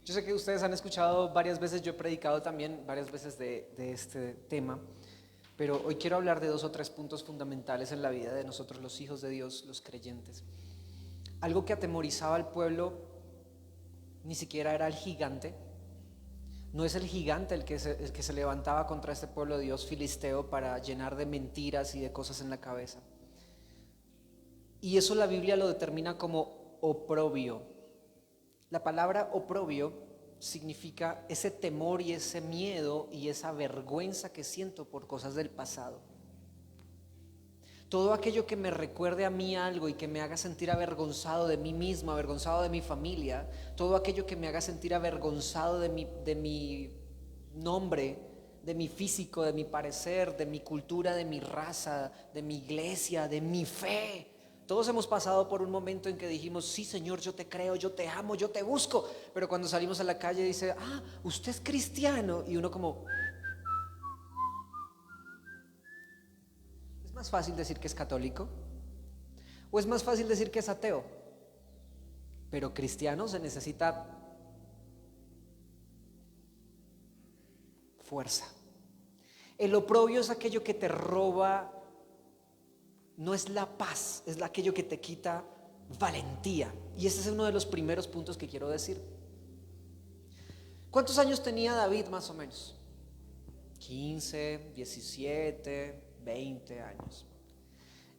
Yo sé que ustedes han escuchado varias veces, yo he predicado también varias veces de este tema, pero hoy quiero hablar de 2 o 3 puntos fundamentales en la vida de nosotros los hijos de Dios, los creyentes. Algo que atemorizaba al pueblo ni siquiera era el gigante. No es el gigante el que se levantaba contra este pueblo de Dios filisteo para llenar de mentiras y de cosas en la cabeza. Y eso la Biblia lo determina como oprobio. La palabra oprobio significa ese temor y ese miedo y esa vergüenza que siento por cosas del pasado. Todo aquello que me recuerde a mí algo y que me haga sentir avergonzado de mí mismo, avergonzado de mi familia, todo aquello que me haga sentir avergonzado de mi nombre, de mi físico, de mi parecer, de mi cultura, de mi raza, de mi iglesia, de mi fe. Todos hemos pasado por un momento en que dijimos: sí, Señor, yo te creo, yo te amo, yo te busco. Pero cuando salimos a la calle dice: usted es cristiano. Y uno como... ¿Es más fácil decir que es católico? ¿O es más fácil decir que es ateo? Pero cristiano se necesita fuerza. El oprobio es aquello que te roba, no es la paz, es aquello que te quita valentía. Y ese es uno de los primeros puntos que quiero decir. ¿Cuántos años tenía David más o menos? 15, 17, 20 años.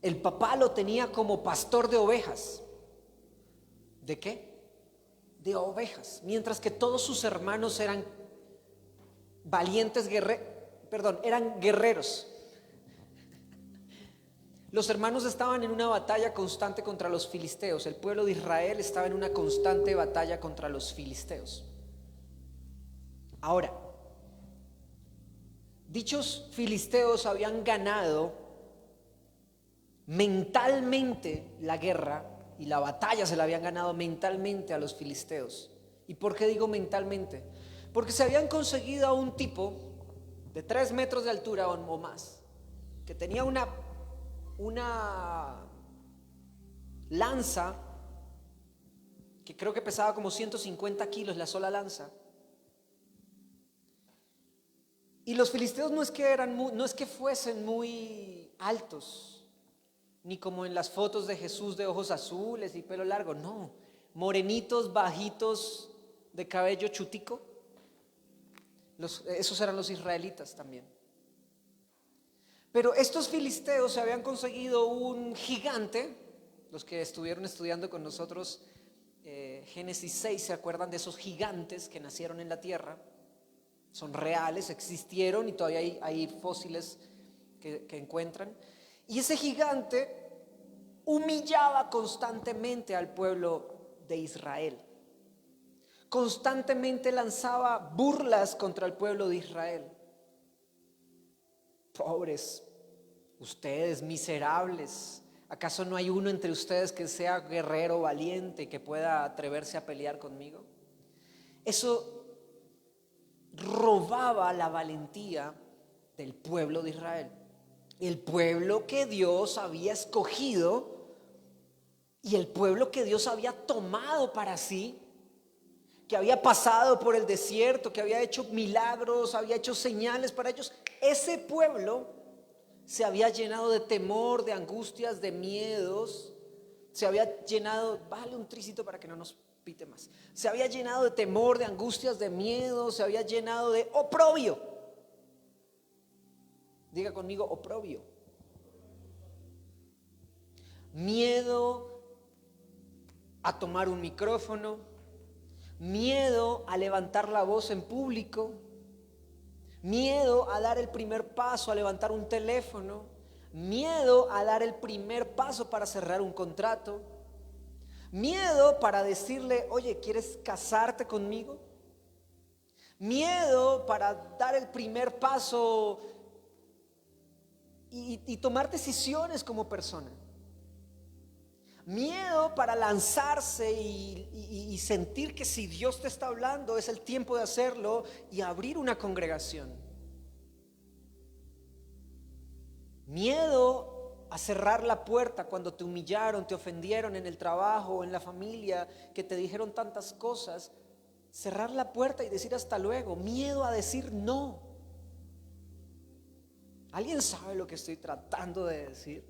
El papá lo tenía como pastor de ovejas. ¿De qué? De ovejas. Mientras que todos sus hermanos eran valientes eran guerreros. Los hermanos estaban en una batalla constante contra los filisteos. El pueblo de Israel estaba en una constante batalla contra los filisteos. Ahora, dichos filisteos habían ganado mentalmente la guerra y la batalla se la habían ganado mentalmente a los filisteos. ¿Y por qué digo mentalmente? Porque se habían conseguido a un tipo de 3 metros de altura o más, que tenía una lanza que creo que pesaba como 150 kilos la sola lanza. Y los filisteos no es que fuesen muy altos, ni como en las fotos de Jesús de ojos azules y pelo largo, no, morenitos, bajitos, de cabello chutico. Esos eran los israelitas también. Pero estos filisteos se habían conseguido un gigante. Los que estuvieron estudiando con nosotros Génesis 6 se acuerdan de esos gigantes que nacieron en la tierra. Son reales, existieron y todavía hay fósiles que encuentran. Y ese gigante humillaba constantemente al pueblo de Israel. Constantemente lanzaba burlas contra el pueblo de Israel. Pobres, ustedes miserables, ¿acaso no hay uno entre ustedes que sea guerrero valiente, que pueda atreverse a pelear conmigo? Eso robaba la valentía del pueblo de Israel, el pueblo que Dios había escogido y el pueblo que Dios había tomado para sí, que había pasado por el desierto, que había hecho milagros, había hecho señales para ellos. Ese pueblo se había llenado de temor, de angustias, de miedos. Se había llenado, bájale un tricito para que no nos pite más. Se había llenado de temor, de angustias, de miedo. Se había llenado de oprobio. Diga conmigo, oprobio. Miedo a tomar un micrófono. Miedo a levantar la voz en público, miedo a dar el primer paso, a levantar un teléfono, miedo a dar el primer paso para cerrar un contrato, miedo para decirle: oye, ¿quieres casarte conmigo? Miedo para dar el primer paso y tomar decisiones como persona. Miedo para lanzarse y sentir que si Dios te está hablando es el tiempo de hacerlo y abrir una congregación. Miedo a cerrar la puerta cuando te humillaron, te ofendieron en el trabajo o en la familia, que te dijeron tantas cosas cerrar la puerta y decir hasta luego, miedo a decir no. ¿Alguien sabe lo que estoy tratando de decir?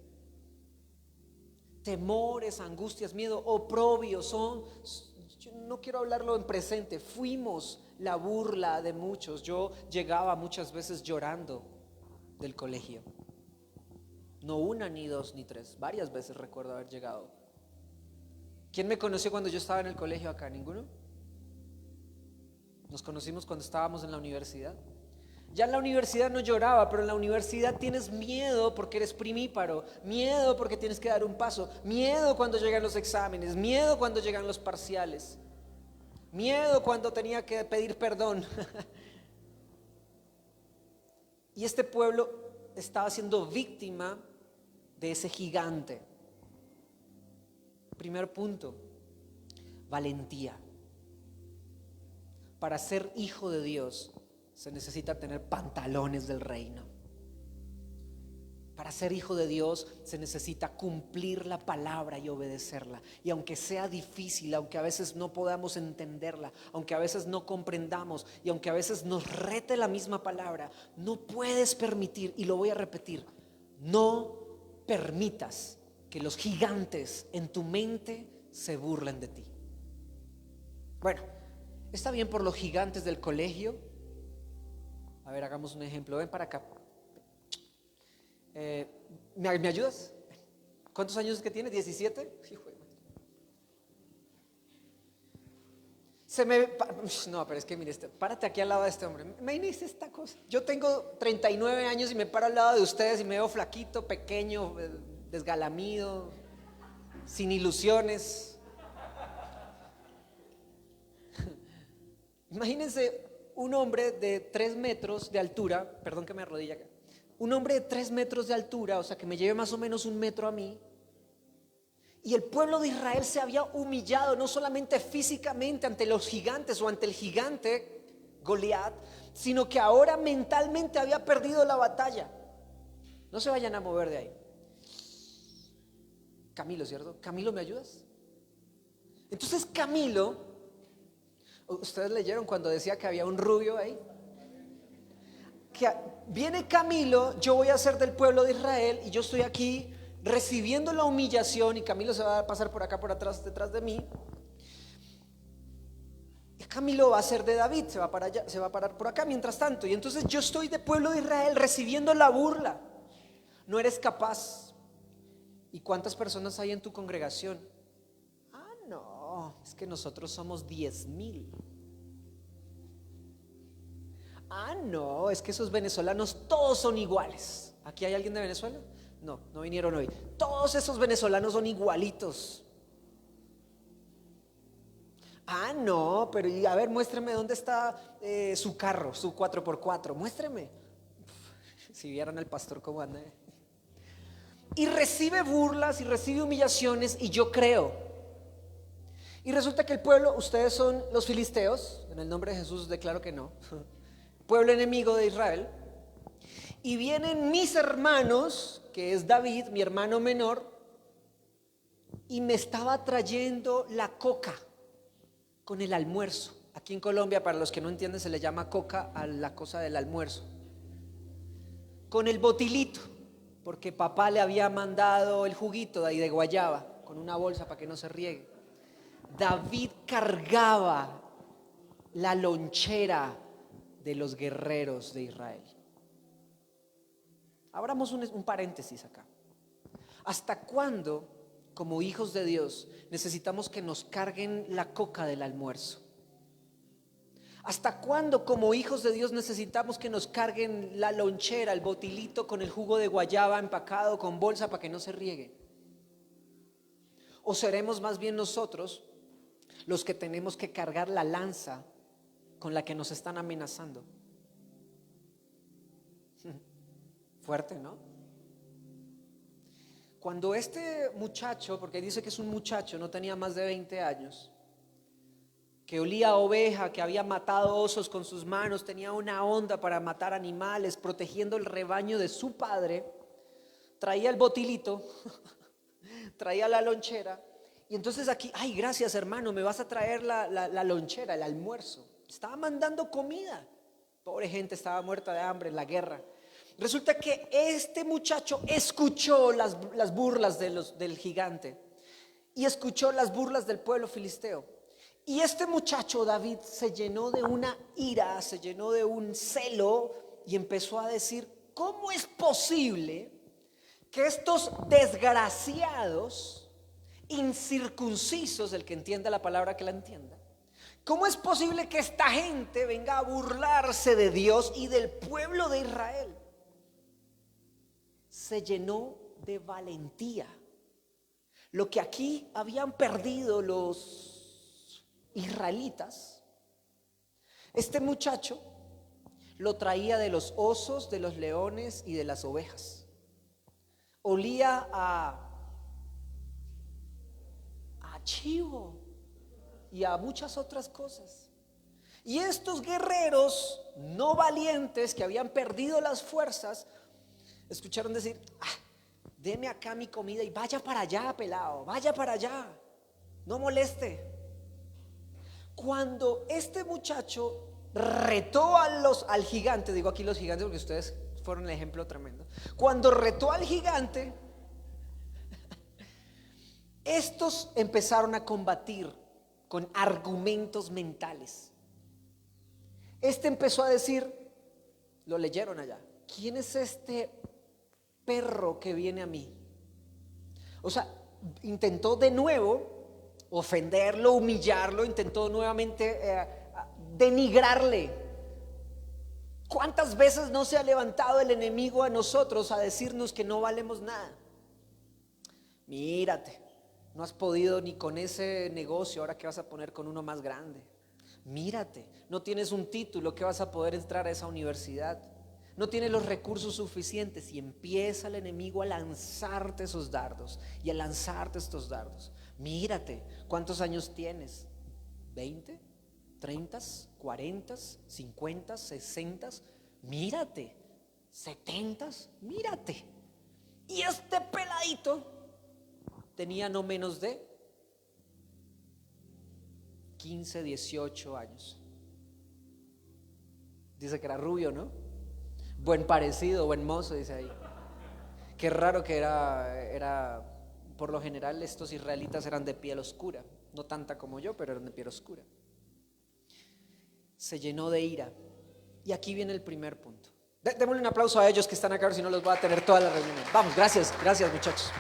Temores, angustias, miedo, oprobio, yo no quiero hablarlo en presente, fuimos la burla de muchos. Yo llegaba muchas veces llorando del colegio, no una, ni dos, ni tres, varias veces recuerdo haber llegado. ¿Quién me conoció cuando yo estaba en el colegio acá? ¿Ninguno? Nos conocimos cuando estábamos en la universidad. Ya en la universidad no lloraba, pero en la universidad tienes miedo porque eres primíparo, miedo porque tienes que dar un paso, miedo cuando llegan los exámenes, miedo cuando llegan los parciales, miedo cuando tenía que pedir perdón. Y este pueblo estaba siendo víctima de ese gigante. Primer punto, valentía. Para ser hijo de Dios se necesita tener pantalones del reino. Para ser hijo de Dios se necesita cumplir la palabra y obedecerla. Y aunque sea difícil, aunque a veces no podamos entenderla, aunque a veces no comprendamos y aunque a veces nos rete la misma palabra, no puedes permitir, y lo voy a repetir, no permitas que los gigantes en tu mente se burlen de ti. Bueno, está bien por los gigantes del colegio. A ver, hagamos un ejemplo. Ven para acá. ¿Me ayudas? ¿Cuántos años es que tiene? ¿17? No, pero es que mire, párate aquí al lado de este hombre. Me dice esta cosa. Yo tengo 39 años y me paro al lado de ustedes y me veo flaquito, pequeño, desgalamido, sin ilusiones. Imagínense un hombre de 3 metros de altura, perdón que me arrodille acá, un hombre de 3 metros de altura, o sea que me lleve más o menos 1 metro a mí, y el pueblo de Israel se había humillado no solamente físicamente ante los gigantes o ante el gigante Goliat, sino que ahora mentalmente había perdido la batalla. No se vayan a mover de ahí. Camilo, ¿cierto? Camilo, ¿me ayudas? Entonces Camilo, ¿ustedes leyeron cuando decía que había un rubio ahí? Que viene Camilo, yo voy a ser del pueblo de Israel y yo estoy aquí recibiendo la humillación y Camilo se va a pasar por acá, por atrás, detrás de mí. Y Camilo va a ser de David, se va a parar por acá mientras tanto. Y entonces yo estoy del pueblo de Israel recibiendo la burla. No eres capaz. ¿Y cuántas personas hay en tu congregación? Ah, no, es que nosotros somos 10,000. Ah, no, es que esos venezolanos todos son iguales. ¿Aquí hay alguien de Venezuela? No, no vinieron hoy. Todos esos venezolanos son igualitos. Ah, no, pero a ver, muéstreme dónde está su carro, su 4x4, muéstreme. Si vieran al pastor cómo anda. Y recibe burlas y recibe humillaciones y yo creo. Y resulta que el pueblo, ustedes son los filisteos, en el nombre de Jesús declaro que no. Pueblo enemigo de Israel, y vienen mis hermanos, que es David, mi hermano menor, y me estaba trayendo la coca con el almuerzo. Aquí en Colombia, para los que no entienden, se le llama coca a la cosa del almuerzo. Con el botilito, porque papá le había mandado el juguito de ahí de guayaba, con una bolsa para que no se riegue. David cargaba la lonchera de los guerreros de Israel. Abramos un paréntesis acá. ¿Hasta cuándo, como hijos de Dios, necesitamos que nos carguen la coca del almuerzo? ¿Hasta cuándo, como hijos de Dios, necesitamos que nos carguen la lonchera, el botilito con el jugo de guayaba empacado con bolsa para que no se riegue? ¿O seremos más bien nosotros los que tenemos que cargar la lanza con la que nos están amenazando? Fuerte, ¿no? Cuando este muchacho, porque dice que es un muchacho, no tenía más de 20 años, que olía a oveja, que había matado osos con sus manos, tenía una onda para matar animales, protegiendo el rebaño de su padre, traía el botilito, traía la lonchera Y entonces aquí, ay, gracias hermano, me vas a traer la lonchera, el almuerzo. Estaba mandando comida. Pobre gente, estaba muerta de hambre en la guerra. Resulta que este muchacho escuchó las burlas del gigante y escuchó las burlas del pueblo filisteo. Y este muchacho David se llenó de una ira, se llenó de un celo y empezó a decir: ¿cómo es posible que estos desgraciados, incircuncisos, el que entienda la palabra que la entienda, cómo es posible que esta gente venga a burlarse de Dios y del pueblo de Israel? Se llenó de valentía. Lo que aquí habían perdido los israelitas, este muchacho lo traía de los osos, de los leones y de las ovejas. Olía a chivo y a muchas otras cosas. Y estos guerreros no valientes que habían perdido las fuerzas escucharon decir: deme acá mi comida y vaya para allá, pelado, vaya para allá, no moleste. Cuando este muchacho retó al gigante, digo aquí los gigantes porque ustedes fueron el ejemplo tremendo. Cuando retó al gigante, estos empezaron a combatir con argumentos mentales. Este empezó a decir, lo leyeron allá: ¿quién es este perro que viene a mí? O sea, intentó de nuevo ofenderlo, humillarlo, intentó nuevamente denigrarle. ¿Cuántas veces no se ha levantado el enemigo a nosotros a decirnos que no valemos nada? Mírate, no has podido ni con ese negocio, ahora que vas a poner con uno más grande. Mírate, no tienes un título, que vas a poder entrar a esa universidad. No tienes los recursos suficientes, y empieza el enemigo a lanzarte esos dardos y a lanzarte estos dardos. Mírate, ¿cuántos años tienes? ¿20? ¿30? ¿40? ¿50? ¿60? Mírate, ¿70? Mírate. Y este peladito tenía no menos de 15, 18 años. Dice que era rubio, ¿no? Buen parecido, buen mozo, dice ahí. Qué raro que era, por lo general estos israelitas eran de piel oscura, no tanta como yo, pero eran de piel oscura. Se llenó de ira. Y aquí viene el primer punto. Démosle un aplauso a ellos que están acá, si no los voy a tener toda la reunión. Vamos, gracias muchachos.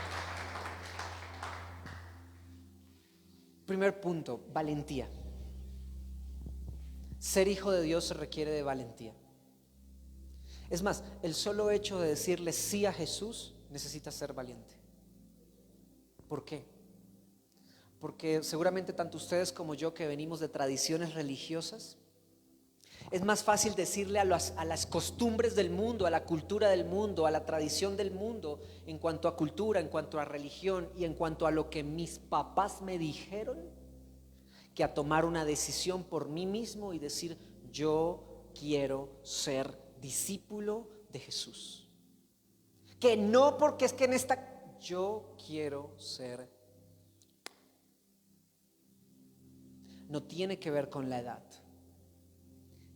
Primer punto, valentía. Ser hijo de Dios se requiere de valentía. Es más, el solo hecho de decirle sí a Jesús necesita ser valiente. ¿Por qué? Porque seguramente tanto ustedes como yo, que venimos de tradiciones religiosas, es más fácil decirle a las costumbres del mundo, a la cultura del mundo, a la tradición del mundo, en cuanto a cultura, en cuanto a religión y en cuanto a lo que mis papás me dijeron, que a tomar una decisión por mí mismo y decir: yo quiero ser discípulo de Jesús. Que no, porque es que yo quiero ser. No tiene que ver con la edad,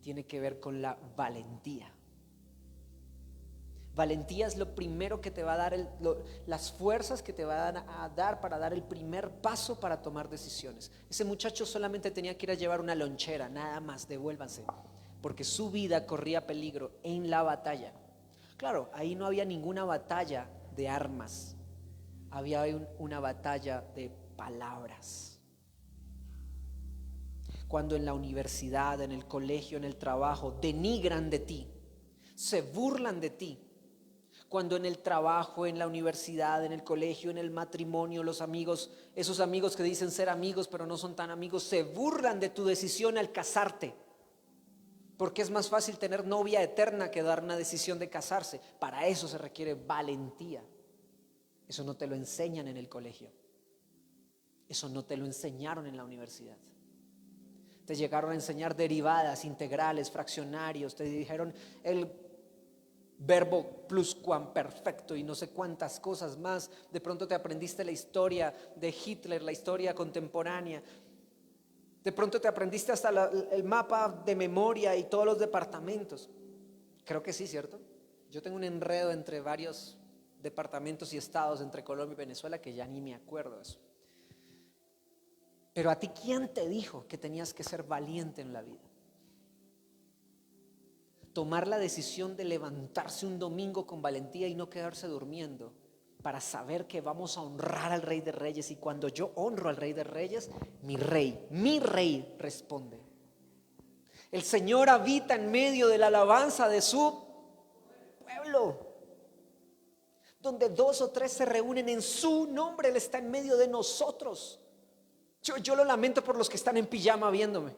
tiene que ver con la valentía. Valentía es lo primero que te va a dar, las fuerzas que te van a dar para dar el primer paso para tomar decisiones. Ese muchacho solamente tenía que ir a llevar una lonchera, nada más, devuélvanse, porque su vida corría peligro en la batalla. Claro, ahí no había ninguna batalla de armas, había una batalla de palabras. Cuando en la universidad, en el colegio, en el trabajo denigran de ti, se burlan de ti, cuando en el trabajo, en la universidad, en el colegio, en el matrimonio, los amigos, esos amigos que dicen ser amigos pero no son tan amigos, se burlan de tu decisión al casarte, porque es más fácil tener novia eterna que dar una decisión de casarse. Para eso se requiere valentía. Eso no te lo enseñan en el colegio, eso no te lo enseñaron en la universidad. Te llegaron a enseñar derivadas, integrales, fraccionarios, te dijeron verbo pluscuamperfecto y no sé cuántas cosas más. De pronto te aprendiste la historia de Hitler, la historia contemporánea. De pronto te aprendiste hasta el mapa de memoria y todos los departamentos. Creo que sí, ¿cierto? Yo tengo un enredo entre varios departamentos y estados entre Colombia y Venezuela que ya ni me acuerdo de eso. Pero a ti, ¿quién te dijo que tenías que ser valiente en la vida? Tomar la decisión de levantarse un domingo con valentía y no quedarse durmiendo para saber que vamos a honrar al Rey de Reyes, y cuando yo honro al Rey de Reyes, mi rey responde. El Señor habita en medio de la alabanza de su pueblo. Donde 2 o 3 se reúnen en su nombre, Él está en medio de nosotros. Yo lo lamento por los que están en pijama viéndome.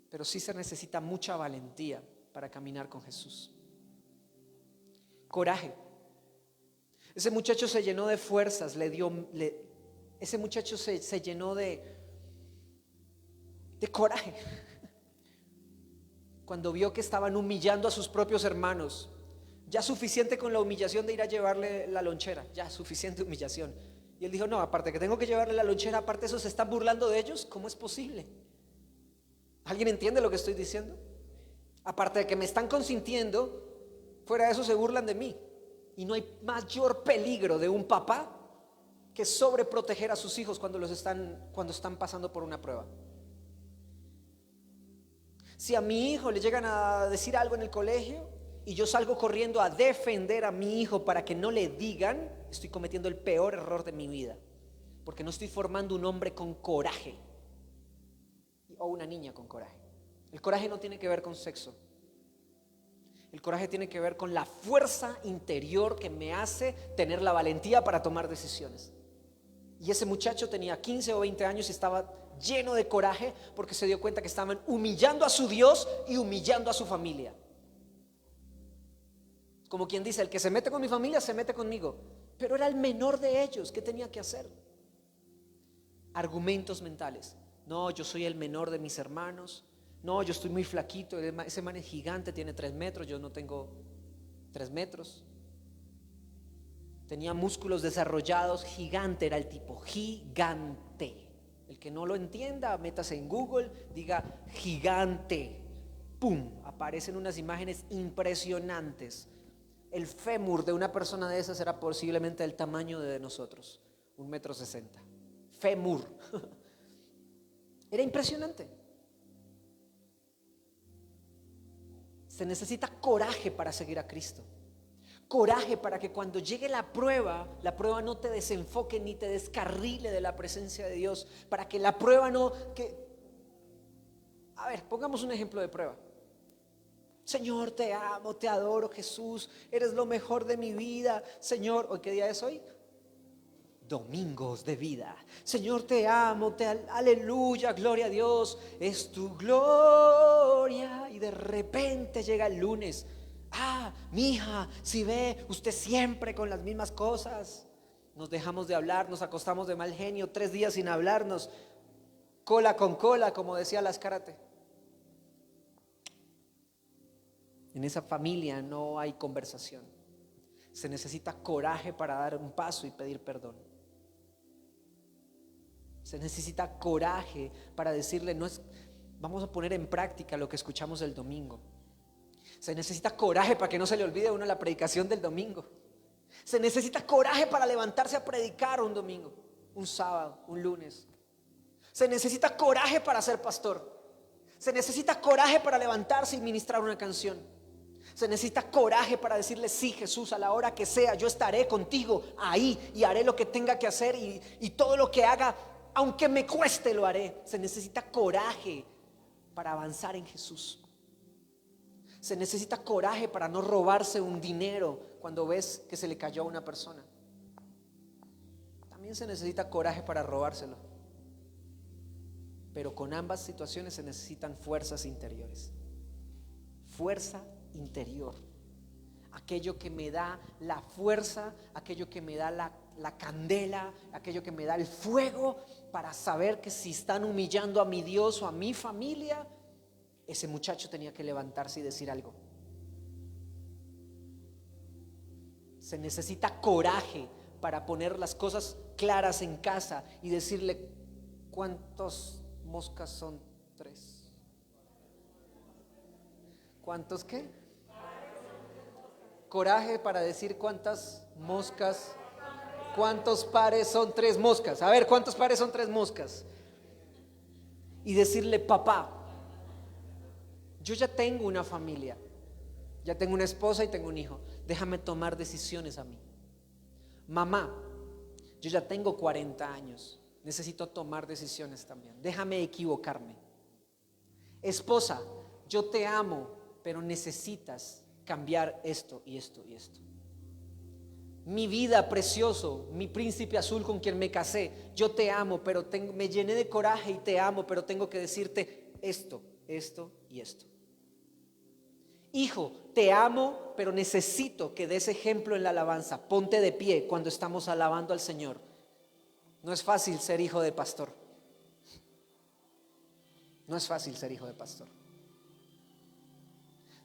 Pero sí se necesita mucha valentía para caminar con Jesús. Coraje. Ese muchacho se llenó de fuerzas, ese muchacho se llenó de coraje. Cuando vio que estaban humillando a sus propios hermanos, ya suficiente con la humillación de ir a llevarle la lonchera, ya suficiente humillación. Y él dijo, no, aparte que tengo que llevarle la lonchera, aparte de eso se están burlando de ellos, ¿cómo es posible? ¿Alguien entiende lo que estoy diciendo? Aparte de que me están consintiendo, fuera de eso se burlan de mí. Y no hay mayor peligro de un papá que sobreproteger a sus hijos cuando están pasando por una prueba. Si a mi hijo le llegan a decir algo en el colegio y yo salgo corriendo a defender a mi hijo para que no le digan, estoy cometiendo el peor error de mi vida, porque no estoy formando un hombre con coraje o una niña con coraje. El coraje no tiene que ver con sexo. El coraje tiene que ver con la fuerza interior que me hace tener la valentía para tomar decisiones. Y ese muchacho tenía 15 o 20 años y estaba lleno de coraje porque se dio cuenta que estaban humillando a su Dios y humillando a su familia. Como quien dice, el que se mete con mi familia se mete conmigo. Pero era el menor de ellos. ¿Qué tenía que hacer? Argumentos mentales. No, yo soy el menor de mis hermanos. No, yo estoy muy flaquito. Ese man es gigante, tiene 3 metros. Yo no tengo 3 metros. Tenía músculos desarrollados. Gigante era el tipo, gigante. El que no lo entienda, métase en Google, diga gigante. ¡Pum! Aparecen unas imágenes impresionantes. El fémur de una persona de esas era posiblemente del tamaño de nosotros, 1,60 m. Fémur. Era impresionante. Se necesita coraje para seguir a Cristo. Coraje para que cuando llegue la prueba no te desenfoque ni te descarrile de la presencia de Dios. Para que la prueba A ver, pongamos un ejemplo de prueba. Señor, te amo, te adoro, Jesús, eres lo mejor de mi vida. Señor, ¿hoy qué día es hoy? Domingos de vida. Señor, te amo, aleluya, gloria a Dios, es tu gloria. Y de repente llega el lunes. Mija, si ve, usted siempre con las mismas cosas. Nos dejamos de hablar, nos acostamos de mal genio, 3 días sin hablarnos, cola con cola, como decía las karate. En esa familia no hay conversación. Se necesita coraje para dar un paso y pedir perdón. Se necesita coraje para decirle, vamos a poner en práctica lo que escuchamos el domingo. Se necesita coraje para que no se le olvide a uno la predicación del domingo. Se necesita coraje para levantarse a predicar un domingo, un sábado, un lunes. Se necesita coraje para ser pastor. Se necesita coraje para levantarse y ministrar una canción. Se necesita coraje para decirle, sí, Jesús, a la hora que sea, yo estaré contigo ahí y haré lo que tenga que hacer y todo lo que haga, aunque me cueste, lo haré. Se necesita coraje para avanzar en Jesús. Se necesita coraje para no robarse un dinero cuando ves que se le cayó a una persona. También se necesita coraje para robárselo. Pero con ambas situaciones se necesitan fuerzas interiores. Fuerza interior. Aquello que me da la fuerza, aquello que me da la candela, aquello que me da el fuego para saber que si están humillando a mi Dios o a mi familia, ese muchacho tenía que levantarse y decir algo. Se necesita coraje para poner las cosas claras en casa y decirle: ¿cuántas moscas son 3? ¿Cuántos qué? Coraje para decir cuántas moscas. ¿Cuántos pares son 3 moscas? A ver, ¿cuántos pares son 3 moscas? Y decirle: papá, yo ya tengo una familia, ya tengo una esposa y tengo un hijo, déjame tomar decisiones a mí. Mamá, yo ya tengo 40 años, necesito tomar decisiones también, déjame equivocarme. Esposa, yo te amo, pero necesitas cambiar esto y esto y esto. Mi vida, precioso, mi príncipe azul con quien me casé, yo te amo, pero me llené de coraje y te amo, pero tengo que decirte esto, esto y esto. Hijo, te amo, pero necesito que des ejemplo en la alabanza. Ponte de pie cuando estamos alabando al Señor. No es fácil ser hijo de pastor. No es fácil ser hijo de pastor.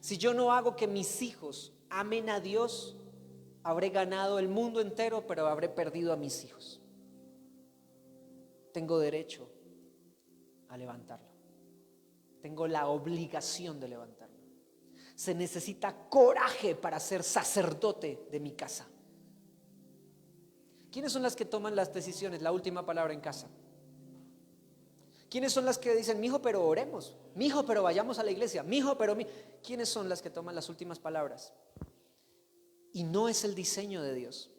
Si yo no hago que mis hijos amen a Dios, habré ganado el mundo entero, pero habré perdido a mis hijos. Tengo derecho a levantarlo. Tengo la obligación de levantarlo. Se necesita coraje para ser sacerdote de mi casa. ¿Quiénes son las que toman las decisiones, la última palabra en casa? ¿Quiénes son las que dicen: mijo, pero oremos? Mijo, pero vayamos a la iglesia. Mijo, pero ¿quiénes son las que toman las últimas palabras? Y no es el diseño de Dios.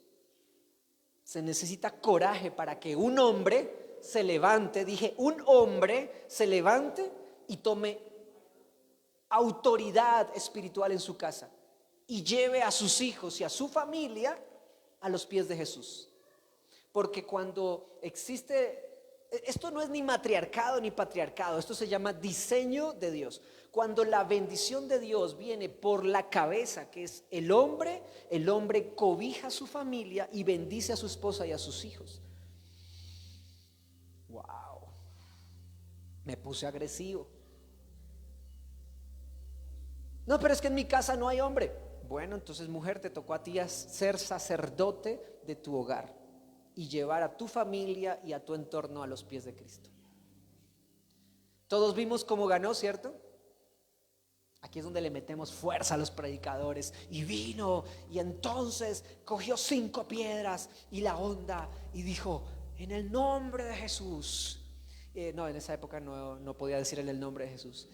Se necesita coraje para que un hombre se levante, dije, un hombre se levante y tome autoridad espiritual en su casa y lleve a sus hijos y a su familia a los pies de Jesús. Porque cuando existe, esto no es ni matriarcado ni patriarcado, esto se llama diseño de Dios. Cuando la bendición de Dios viene por la cabeza, que es el hombre cobija a su familia y bendice a su esposa y a sus hijos. Wow, me puse agresivo. No, pero es que en mi casa no hay hombre. Bueno, entonces, mujer, te tocó a ti ser sacerdote de tu hogar y llevar a tu familia y a tu entorno a los pies de Cristo. Todos vimos cómo ganó, ¿cierto? Aquí es donde le metemos fuerza a los predicadores. Y vino y entonces cogió 5 piedras y la onda y dijo: en el nombre de Jesús. No, en esa época no podía decir en el nombre de Jesús.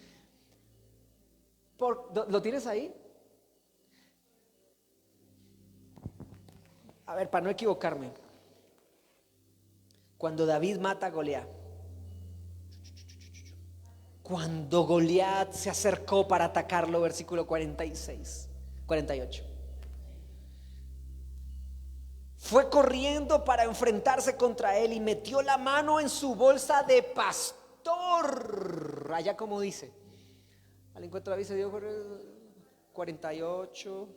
¿Lo tienes ahí? A ver, para no equivocarme. Cuando David mata a Goliat, cuando Goliat se acercó para atacarlo, versículo 48, fue corriendo para enfrentarse contra él y metió la mano en su bolsa de pastor. Allá como dice, al encuentro de David se dio 48.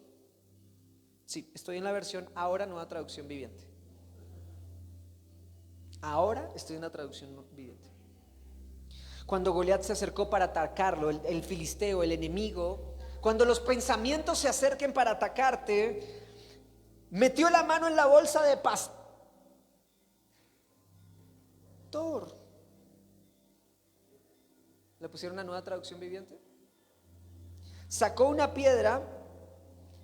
Sí, estoy en la versión ahora, nueva traducción viviente. Ahora estoy en la traducción viviente. Cuando Goliat se acercó para atacarlo, el filisteo, el enemigo, cuando los pensamientos se acerquen para atacarte, metió la mano en la bolsa de pastor. ¿Le pusieron una nueva traducción viviente? Sacó una piedra,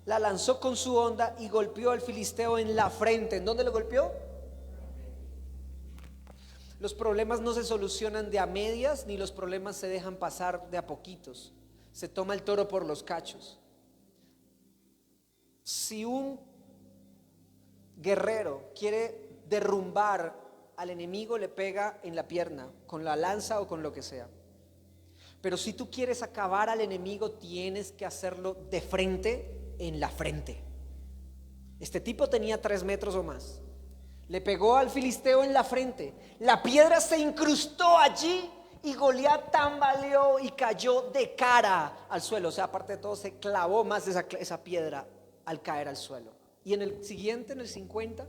la lanzó con su honda y golpeó al filisteo en la frente. ¿En dónde lo golpeó? Los problemas no se solucionan de a medias, ni los problemas se dejan pasar de a poquitos. Se toma el toro por los cachos. Si un guerrero quiere derrumbar al enemigo, le pega en la pierna, con la lanza o con lo que sea. Pero si tú quieres acabar al enemigo, tienes que hacerlo de frente, en la frente. Este tipo tenía 3 metros o más. Le pegó al filisteo en la frente. La piedra se incrustó allí y Goliat tambaleó y cayó de cara al suelo. O sea, aparte de todo, se clavó más esa piedra al caer al suelo. Y en el siguiente, en el 50,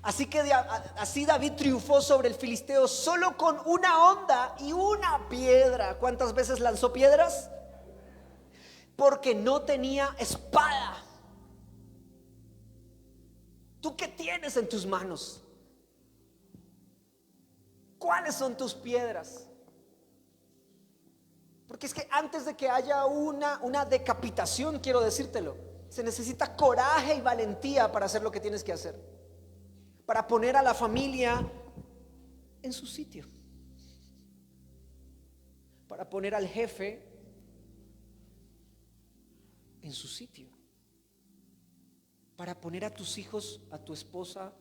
así David triunfó sobre el filisteo solo con una honda y una piedra. ¿Cuántas veces lanzó piedras? Porque no tenía espada. ¿Tú qué tienes en tus manos? ¿Cuáles son tus piedras? Porque es que antes de que haya una decapitación, quiero decírtelo, se necesita coraje y valentía para hacer lo que tienes que hacer, para poner a la familia en su sitio, para poner al jefe en su sitio, para poner a tus hijos, a tu esposa,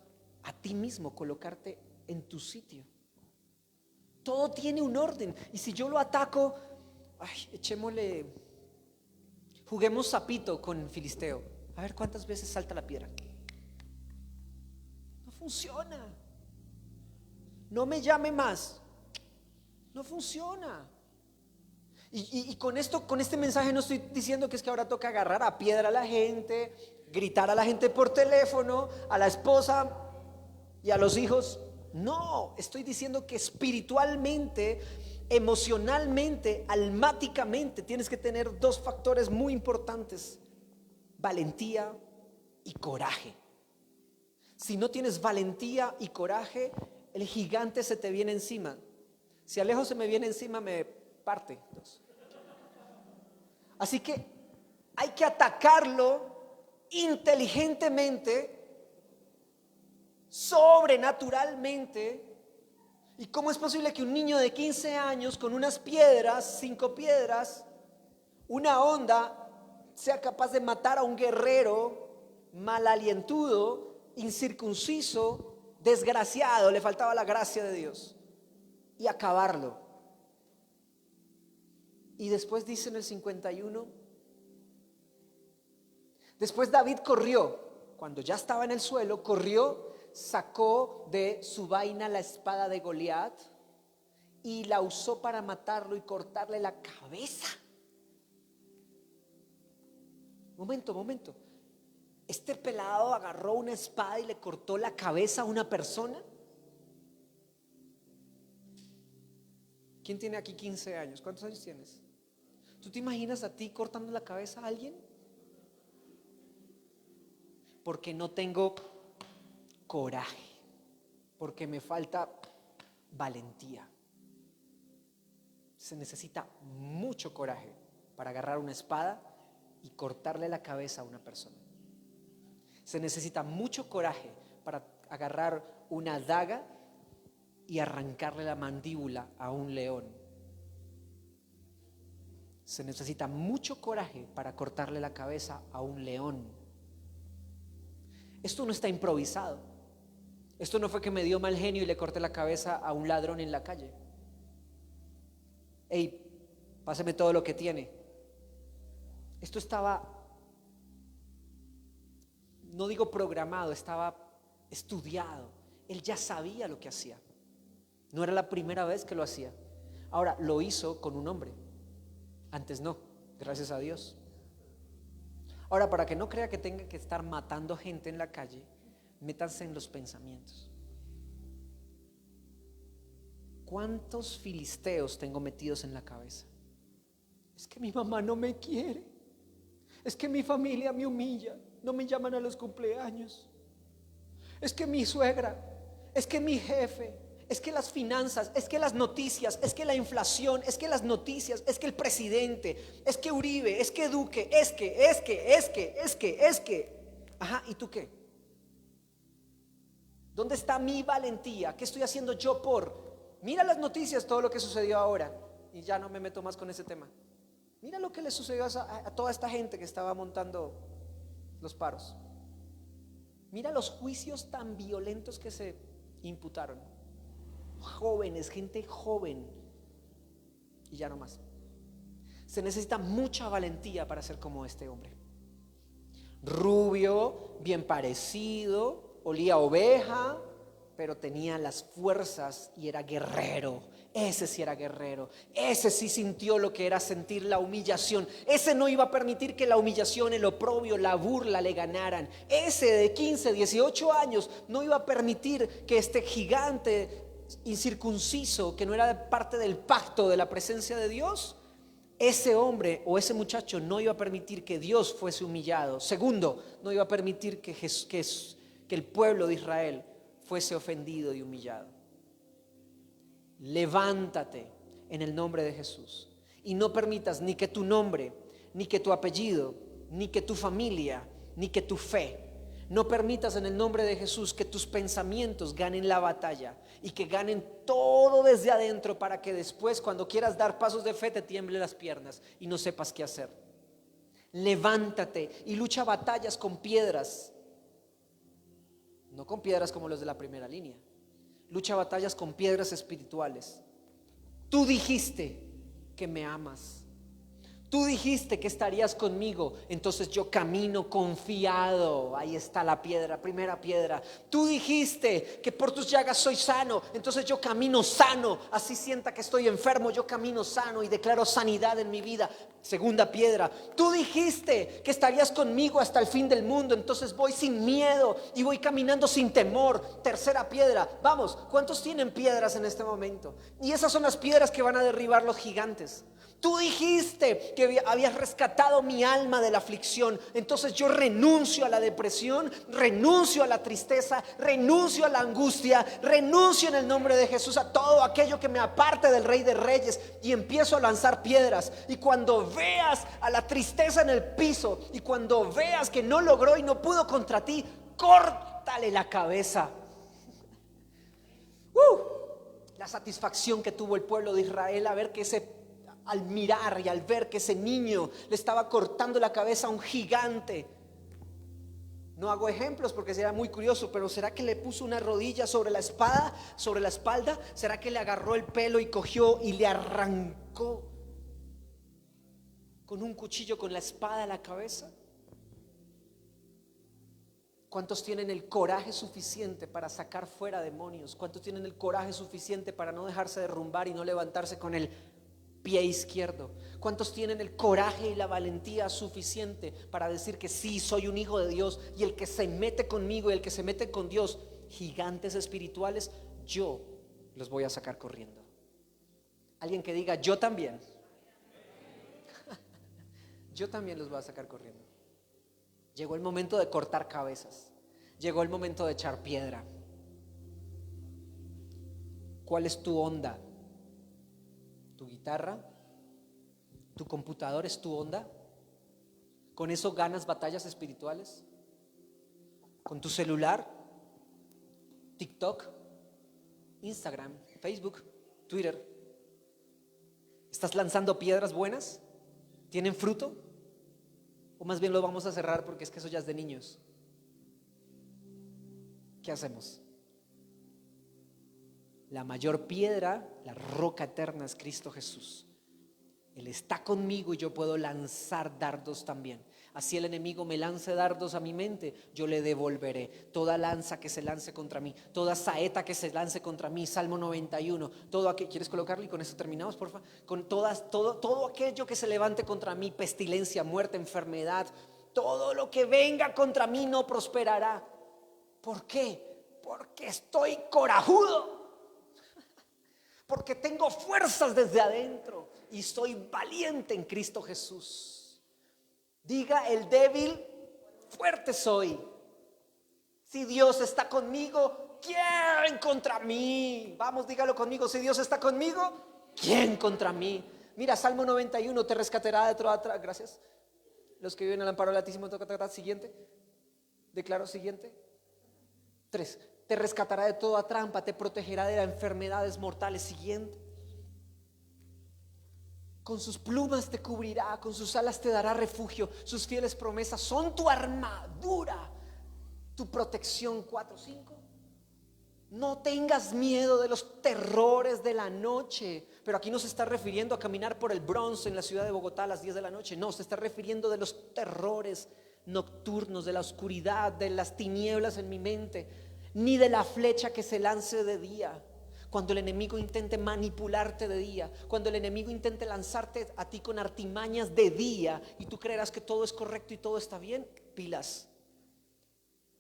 a ti mismo, colocarte en tu sitio. Todo tiene un orden. Y si yo lo ataco, juguemos sapito con Filisteo, a ver cuántas veces salta la piedra. No funciona. No me llame más. No funciona. Y con esto, con este mensaje no estoy diciendo que es que ahora toca agarrar a piedra a la gente, gritar a la gente por teléfono, a la esposa y a los hijos. No, estoy diciendo que espiritualmente, emocionalmente, almáticamente tienes que tener dos factores muy importantes: valentía y coraje. Si no tienes valentía y coraje, el gigante se te viene encima. Si Alejo se me viene encima, me parte. Así que hay que atacarlo inteligentemente, sobrenaturalmente. ¿Y cómo es posible que un niño de 15 años con unas piedras, 5 piedras, una honda, sea capaz de matar a un guerrero malalientudo, incircunciso, desgraciado, le faltaba la gracia de Dios, y acabarlo? Y después dice en el 51, después David corrió, cuando ya estaba en el suelo, corrió, sacó de su vaina la espada de Goliat y la usó para matarlo y cortarle la cabeza. Momento. ¿Este pelado agarró una espada y le cortó la cabeza a una persona? ¿Quién tiene aquí 15 años? ¿Cuántos años tienes? ¿Tú te imaginas a ti cortando la cabeza a alguien? Porque no tengo coraje, porque me falta valentía. Se necesita mucho coraje para agarrar una espada y cortarle la cabeza a una persona. Se necesita mucho coraje para agarrar una daga y arrancarle la mandíbula a un león. Se necesita mucho coraje para cortarle la cabeza a un león. Esto no está improvisado. Esto no fue que me dio mal genio y le corté la cabeza a un ladrón en la calle. Ey, páseme todo lo que tiene. Esto estaba, no digo programado, estaba estudiado. Él ya sabía lo que hacía. No era la primera vez que lo hacía. Ahora, lo hizo con un hombre. Antes no, gracias a Dios. Ahora, para que no crea que tenga que estar matando gente en la calle, métanse en los pensamientos. ¿Cuántos filisteos tengo metidos en la cabeza? Es que mi mamá no me quiere. Es que mi familia me humilla. No me llaman a los cumpleaños. Es que mi suegra. Es que mi jefe. Es que las finanzas. Es que las noticias. Es que la inflación. Es que las noticias. Es que el presidente. Es que Uribe. Es que Duque. Es que. Ajá, ¿y tú qué? ¿Dónde está mi valentía? ¿Qué estoy haciendo yo por? Mira las noticias, todo lo que sucedió ahora. Y ya no me meto más con ese tema. Mira lo que le sucedió a toda esta gente que estaba montando los paros. Mira los juicios tan violentos que se imputaron. Jóvenes, gente joven. Y ya no más. Se necesita mucha valentía para ser como este hombre. Rubio, bien parecido, olía a oveja, pero tenía las fuerzas y era guerrero. Ese sí era guerrero. Ese sí sintió lo que era sentir la humillación. Ese no iba a permitir que la humillación, el oprobio, la burla le ganaran. Ese de 15, 18 años no iba a permitir que este gigante incircunciso, que no era parte del pacto de la presencia de Dios, ese hombre o ese muchacho no iba a permitir que Dios fuese humillado. Segundo, no iba a permitir que que el pueblo de Israel fuese ofendido y humillado. Levántate en el nombre de Jesús y no permitas ni que tu nombre, ni que tu apellido, ni que tu familia, ni que tu fe, no permitas en el nombre de Jesús que tus pensamientos ganen la batalla y que ganen todo desde adentro, para que después, cuando quieras dar pasos de fe, te tiemblen las piernas y no sepas qué hacer. Levántate y lucha batallas con piedras, no con piedras como los de la primera línea. Lucha batallas con piedras espirituales. Tú dijiste que me amas. Tú dijiste que estarías conmigo, entonces yo camino confiado. Ahí está la piedra, primera piedra. Tú dijiste que por tus llagas soy sano, entonces yo camino sano. Así sienta que estoy enfermo, yo camino sano y declaro sanidad en mi vida. Segunda piedra. Tú dijiste que estarías conmigo hasta el fin del mundo, entonces voy sin miedo y voy caminando sin temor. Tercera piedra. Vamos, ¿cuántos tienen piedras en este momento? Y esas son las piedras que van a derribar los gigantes. Tú dijiste que habías rescatado mi alma de la aflicción, entonces yo renuncio a la depresión, renuncio a la tristeza, renuncio a la angustia, renuncio en el nombre de Jesús a todo aquello que me aparte del Rey de Reyes, y empiezo a lanzar piedras. Y cuando veas a la tristeza en el piso, y cuando veas que no logró y no pudo contra ti, córtale la cabeza. La satisfacción que tuvo el pueblo de Israel al mirar y al ver que ese niño le estaba cortando la cabeza a un gigante. No hago ejemplos porque sería muy curioso, pero ¿será que le puso una rodilla sobre la espada, sobre la espalda? ¿Será que le agarró el pelo y cogió y le arrancó con un cuchillo, con la espada, la cabeza? ¿Cuántos tienen el coraje suficiente para sacar fuera demonios? ¿Cuántos tienen el coraje suficiente para no dejarse derrumbar y no levantarse con el pie izquierdo? ¿Cuántos tienen el coraje y la valentía suficiente para decir que sí, soy un hijo de Dios, y el que se mete conmigo y el que se mete con Dios, gigantes espirituales, yo los voy a sacar corriendo? Alguien que diga: yo también. Yo también los voy a sacar corriendo. Llegó el momento de cortar cabezas. Llegó el momento de echar piedra. ¿Cuál es tu onda? ¿Tu guitarra? ¿Tu computador es tu onda? ¿Con eso ganas batallas espirituales? ¿Con tu celular? TikTok, Instagram, Facebook, Twitter. ¿Estás lanzando piedras buenas? ¿Tienen fruto? ¿O más bien lo vamos a cerrar porque es que eso ya es de niños? ¿Qué hacemos? La mayor piedra, la roca eterna, es Cristo Jesús. Él está conmigo y yo puedo lanzar dardos también. Así el enemigo me lance dardos a mi mente, yo le devolveré. Toda lanza que se lance contra mí, toda saeta que se lance contra mí. Salmo 91. ¿Quieres colocarlo? Y con eso terminamos, por favor. Todo aquello que se levante contra mí, pestilencia, muerte, enfermedad, todo lo que venga contra mí no prosperará. ¿Por qué? Porque estoy corajudo. Porque tengo fuerzas desde adentro y soy valiente en Cristo Jesús. Diga el débil: fuerte soy. Si Dios está conmigo, ¿quién contra mí? Vamos, dígalo conmigo: si Dios está conmigo, ¿quién contra mí? Mira, Salmo 91, te rescatará de toda trampa. Gracias. Los que viven al amparo del Altísimo, siguiente. Declaro siguiente. 3. Te rescatará de toda trampa, te protegerá de las enfermedades mortales. Siguiente. Con sus plumas te cubrirá, con sus alas te dará refugio. Sus fieles promesas son tu armadura, tu protección. 4, 5. No tengas miedo de los terrores de la noche. Pero aquí no se está refiriendo a caminar por el Bronx en la ciudad de Bogotá a las 10 de la noche. No, se está refiriendo de los terrores nocturnos, de la oscuridad, de las tinieblas en mi mente, ni de la flecha que se lance de día. Cuando el enemigo intente manipularte de día, cuando el enemigo intente lanzarte a ti con artimañas de día y tú creerás que todo es correcto y todo está bien, pilas.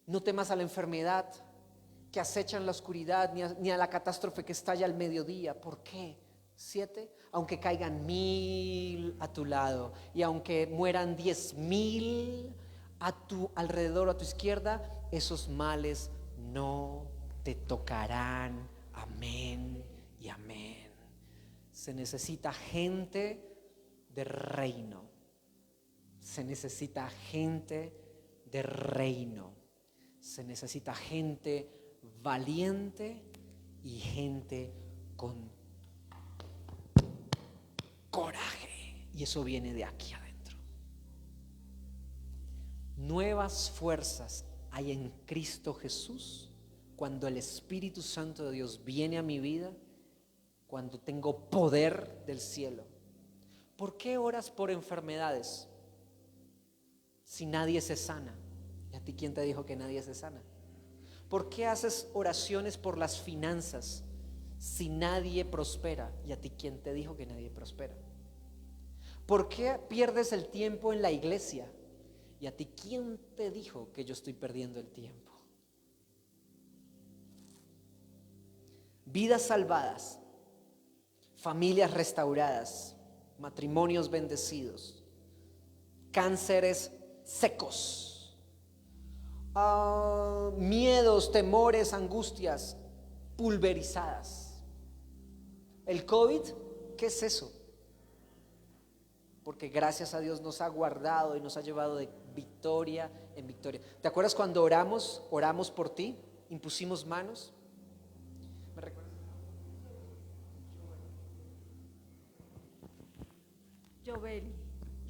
No temas a la enfermedad que acecha en la oscuridad, ni a la catástrofe que estalla al mediodía. ¿Por qué? 7. Aunque caigan 1000 a tu lado y aunque mueran 10,000 a tu alrededor o a tu izquierda, esos males no te tocarán. Amén y amén. Se necesita gente de reino. Se necesita gente de reino. Se necesita gente valiente y gente con coraje. Y eso viene de aquí adentro. Nuevas fuerzas hay en Cristo Jesús cuando el Espíritu Santo de Dios viene a mi vida, cuando tengo poder del cielo. ¿Por qué oras por enfermedades si nadie se sana? ¿Y a ti quién te dijo que nadie se sana? ¿Por qué haces oraciones por las finanzas si nadie prospera? ¿Y a ti quién te dijo que nadie prospera? ¿Por qué pierdes el tiempo en la iglesia? ¿Y a ti quién te dijo que yo estoy perdiendo el tiempo? Vidas salvadas, familias restauradas, matrimonios bendecidos, cánceres secos, miedos, temores, angustias pulverizadas. El COVID, ¿qué es eso? Porque gracias a Dios nos ha guardado y nos ha llevado de victoria en victoria. ¿Te acuerdas cuando oramos por ti? Impusimos manos. ¿Me recuerdas?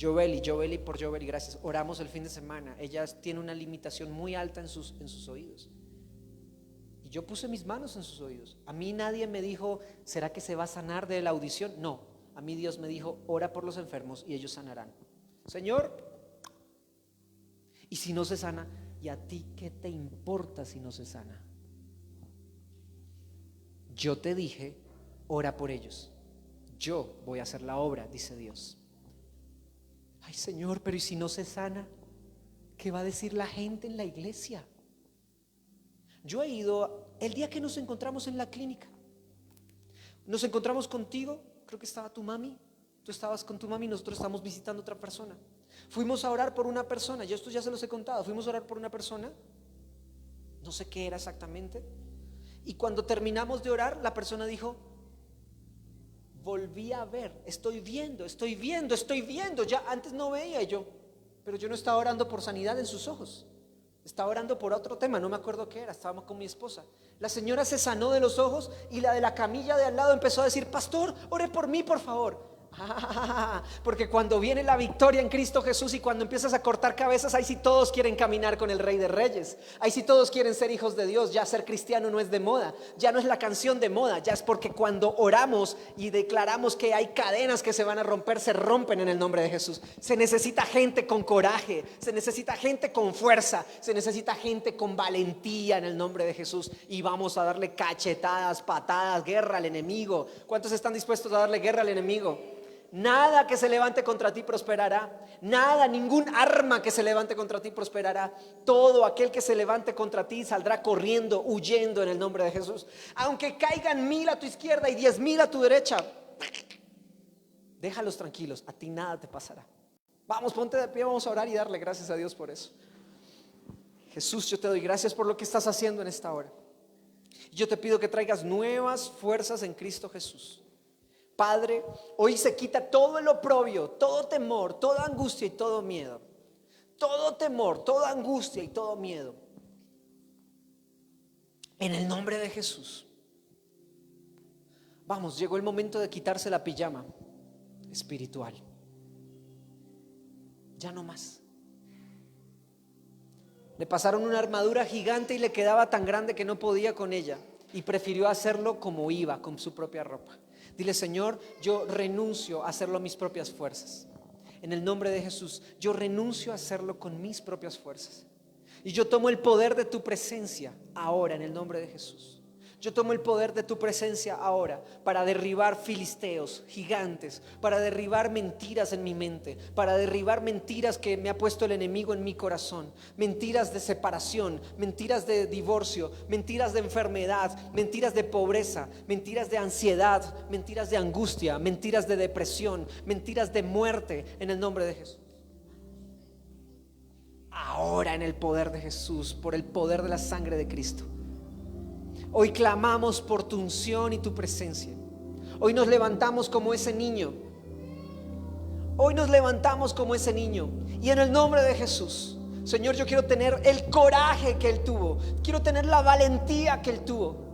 Joveli, por Joveli, gracias. Oramos el fin de semana. Ella tiene una limitación muy alta en sus oídos. Y yo puse mis manos en sus oídos. A mí nadie me dijo, ¿será que se va a sanar de la audición? No, a mí Dios me dijo, ora por los enfermos y ellos sanarán. Señor, y si no se sana, ¿y a ti qué te importa si no se sana? Yo te dije, ora por ellos. Yo voy a hacer la obra, dice Dios. Ay, Señor, pero ¿y si no se sana? ¿Qué va a decir la gente en la iglesia? Yo he ido, el día que nos encontramos en la clínica, nos encontramos contigo, creo que estaba tu mami, tú estabas con tu mami, nosotros estamos visitando a otra persona. Fuimos a orar por una persona, yo esto ya se los he contado, fuimos a orar por una persona, no sé qué era exactamente, y cuando terminamos de orar, la persona dijo, volví a ver, estoy viendo, ya antes no veía yo, pero yo no estaba orando por sanidad en sus ojos, estaba orando por otro tema, no me acuerdo qué era, estábamos con mi esposa. La señora se sanó de los ojos y la de la camilla de al lado empezó a decir, pastor, ore por mí por favor. Porque cuando viene la victoria en Cristo Jesús y cuando empiezas a cortar cabezas, ahí sí todos quieren caminar con el Rey de Reyes, ahí sí todos quieren ser hijos de Dios. Ya ser cristiano no es de moda, ya no es la canción de moda, ya es porque cuando oramos y declaramos que hay cadenas que se van a romper, se rompen en el nombre de Jesús. Se necesita gente con coraje, se necesita gente con fuerza, se necesita gente con valentía en el nombre de Jesús. Y vamos a darle cachetadas, patadas, guerra al enemigo. ¿Cuántos están dispuestos a darle guerra al enemigo? Nada que se levante contra ti prosperará. Nada, ningún arma que se levante contra ti prosperará. Todo aquel que se levante contra ti saldrá corriendo, huyendo en el nombre de Jesús. Aunque caigan 1000 a tu izquierda y 10,000 a tu derecha, déjalos tranquilos, a ti nada te pasará. Vamos, ponte de pie, vamos a orar y darle gracias a Dios por eso. Jesús, yo te doy gracias por lo que estás haciendo en esta hora. Yo te pido que traigas nuevas fuerzas en Cristo Jesús. Padre, hoy se quita todo el oprobio, todo temor, toda angustia y todo miedo. Todo temor, toda angustia y todo miedo. En el nombre de Jesús. Vamos, llegó el momento de quitarse la pijama espiritual. Ya no más. Le pasaron una armadura gigante y le quedaba tan grande que no podía con ella. Y prefirió hacerlo como iba, con su propia ropa. Dile, Señor, yo renuncio a hacerlo a mis propias fuerzas. En el nombre de Jesús, yo renuncio a hacerlo con mis propias fuerzas. Y yo tomo el poder de tu presencia ahora en el nombre de Jesús. Yo tomo el poder de tu presencia ahora para derribar filisteos, gigantes, para derribar mentiras en mi mente, para derribar mentiras que me ha puesto el enemigo en mi corazón, mentiras de separación, mentiras de divorcio, mentiras de enfermedad, mentiras de pobreza, mentiras de ansiedad, mentiras de angustia, mentiras de depresión, mentiras de muerte en el nombre de Jesús. ahora en el poder de Jesús, por el poder de la sangre de Cristo. Hoy clamamos por tu unción y tu presencia. Hoy nos levantamos como ese niño. Hoy nos levantamos como ese niño. Y en el nombre de Jesús, Señor, yo quiero tener el coraje que Él tuvo. Quiero tener la valentía que Él tuvo.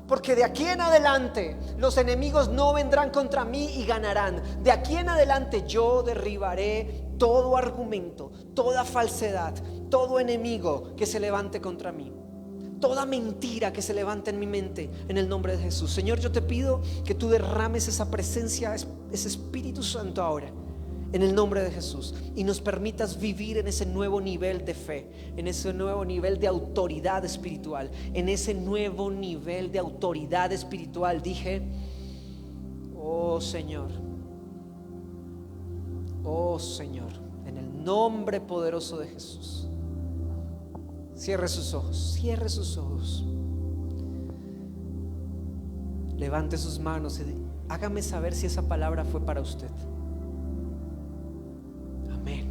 Porque de aquí en adelante los enemigos no vendrán contra mí y ganarán. De aquí en adelante yo derribaré todo argumento, toda falsedad, todo enemigo que se levante contra mí. Toda mentira que se levante en mi mente, en el nombre de Jesús. Señor, yo te pido que tú derrames esa presencia, ese Espíritu Santo ahora, en el nombre de Jesús, y nos permitas vivir en ese nuevo nivel de fe, en ese nuevo nivel de autoridad espiritual, en ese nuevo nivel de autoridad espiritual. Dije, oh Señor, en el nombre poderoso de Jesús. Cierre sus ojos, cierre sus ojos. Levante sus manos y hágame saber si esa palabra fue para usted. Amén.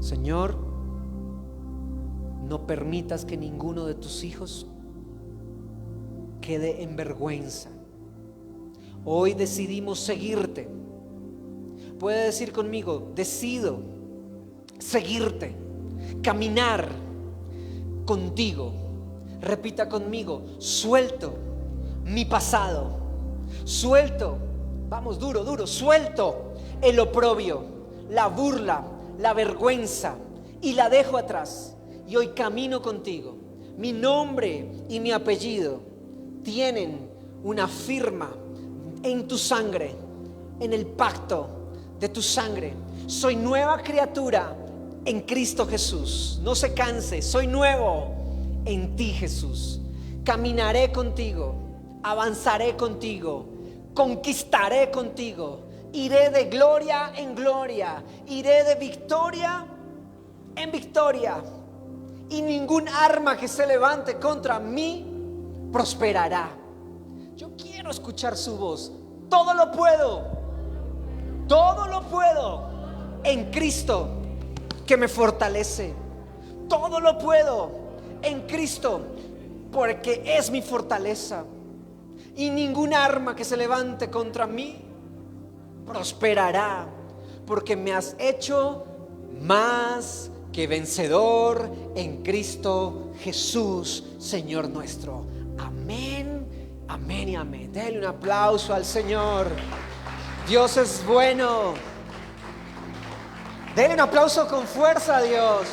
Señor, no permitas que ninguno de tus hijos quede en vergüenza. Hoy decidimos seguirte. Puede decir conmigo: decido seguirte, caminar contigo. Repita conmigo: suelto mi pasado, suelto, vamos, duro, suelto el oprobio, la burla, la vergüenza, y la dejo atrás, y hoy camino contigo. Mi nombre y mi apellido tienen una firma en tu sangre, en el pacto de tu sangre. Soy nueva criatura en Cristo Jesús. No se canse, soy nuevo en ti, Jesús. Caminaré contigo, avanzaré contigo, conquistaré contigo. Iré de gloria en gloria, iré de victoria en victoria, y ningún arma que se levante contra mí prosperará. Yo quiero escuchar su voz. Todo lo puedo en Cristo que me fortalece. Todo lo puedo en Cristo porque es mi fortaleza, y ningún arma que se levante contra mí prosperará, porque me has hecho más que vencedor en Cristo Jesús, Señor nuestro. Amén, amén y amén. Denle un aplauso al Señor. Dios es bueno. Denle un aplauso con fuerza a Dios.